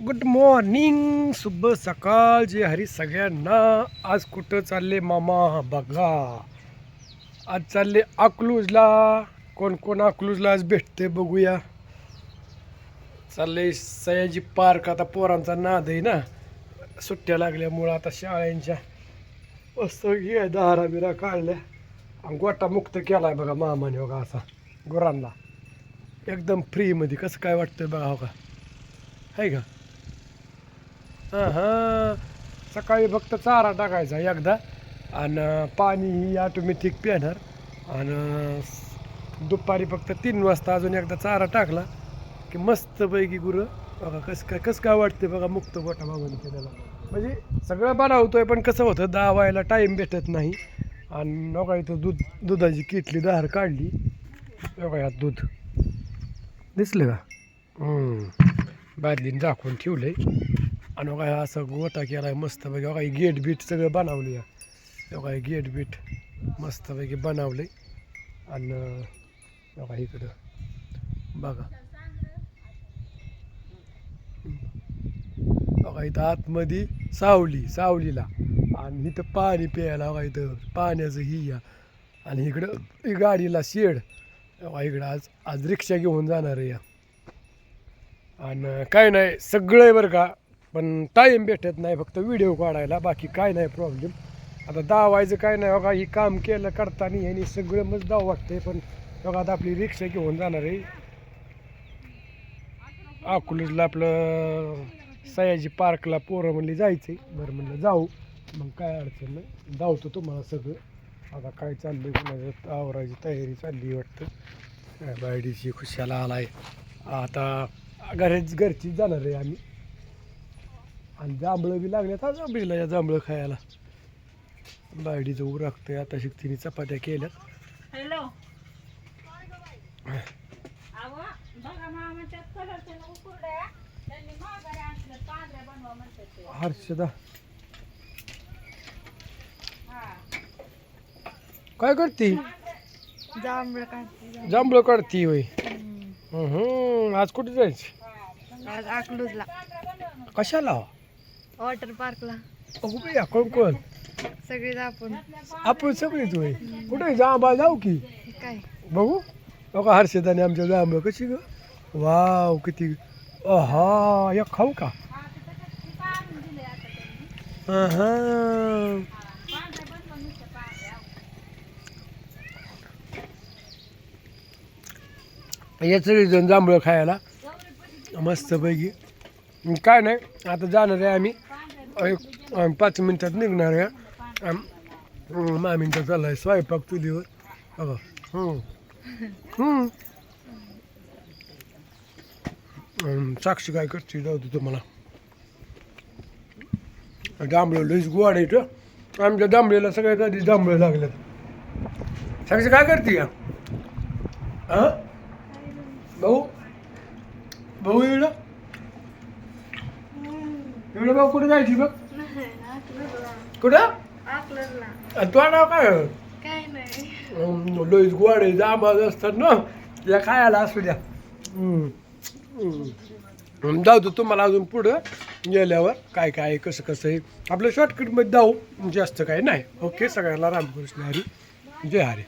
Good morning, शुभ सकाळ जे हरी सगळ्यांना. आज कुठं चालले मामा बघा. आज चालले अकलूजला. कोण कोण अकलूजला आज भेटते बघूया. चालले सयाजी पार्क. आता पोरांचा नाद आहे ना, सुट्ट्या लागल्यामुळं आता शाळेंच्या मस्त घे दारा बिरा काढल्या आणि गोटा मुक्त केलाय बघा मामाने. बघा असा गुरांना एकदम फ्रीमध्ये. कसं काय वाटतंय बघा. हो का आहे का. हां हां, सकाळी फक्त चारा टाकायचा एकदा आणि पाणी ही ऑटोमॅटिक पिणार. आणि दुपारी फक्त 3 वाजता अजून एकदा चारा टाकला की मस्तपैकी गुरं बघा. कसं काय वाटते बघा मुक्त गोटा मागून केलेला. म्हणजे सगळं बनवतोय पण कसं होतं दावायला टाईम भेटत नाही. आणि बघा इथं दुधाची किटली दार काढली. बघा यात दूध दिसलं का. बादलीने झाकून ठेवलंय आणि बघा असं गोटा केला मस्तपैकी. बघा ही गेट बीट सगळं बनवलं. या बघा हे गेट बीट मस्तपैकी बनवले. आणि बघा इकडं बघा. बघा इथं आतमध्ये सावलीला आणि इथं पाणी प्यायला. बघा इथं पाण्याचं ही या. आणि इकडं ही गाडीला शेड. बघा इकडं आज रिक्षा घेऊन जाणार आहे या. आणि काय नाही सगळं आहे बरं का. पण टाईम भेटत नाही फक्त व्हिडिओ काढायला. बाकी काय नाही प्रॉब्लेम. आता दावायचं काय नाही. बघा ही काम केलं करताना ह्यानी सगळं मग दाव वाटतंय. पण बघा आता आपली रिक्षा घेऊन जाणार आहे अकलूजला. आपलं सयाजी पार्कला पोरं म्हणली जायचं आहे. बरं म्हणलं जाऊ. मग काय अडचण नाही, धावतो तुम्हाला सगळं. आता काय चाललं कुणाचं आवरायची तयारी चालली वाटतं. बायडीची खुशाला आलाय आता. घरचीच जाणार आहे आम्ही. आणि जांभळं बी लागल्यात हा जांभळीला. या जांभळं खायला बायडीचं उरकतंय. आता शिकतीने चपात्या केल्यात. हॅलो हर्षदा काय करते. जांभळं काढती होय. आज कुठे जायचं. आज अकलूजला कशाला. वॉटर पार्कला. अगो बाई कोण कोण. सगळीच आपण सगळीच होय. कुठे जांभळा जाऊ की काय बघू. बघा हर्षदाने आमच्या जांभळं कशी ग. वाव किती. हा एक खाऊ का. हां या सगळीजण जांभळं खायला मस्तपैकी. काय नाही आता जाणार आहे आम्ही. 5 मिनिटात निघणार आहे. मामींचा चालला आहे स्वयंपाक चुलीवर. बघा साक्षी काय करते जाऊ दे तुम्हाला. जांभळं लईच गोड आहे इथं. आमच्या जांभळीला सगळ्यात आधी जांभळं लागल्यात. साक्षी काय करते या. हां भाऊ एवढं भाऊ कुठे जायची बघ. कुठं तुझं नाव काय. लईच गोड आहे. जांभळं असतात ना या खायला असू द्या. जाऊ दे तुम्हाला अजून पुढं गेल्यावर काय काय कसं कसं आहे आपलं शॉर्टकटमध्ये जाऊ. जास्त काय नाही. ओके सगळ्यांना रामकृष्ण हरी. जय हरी.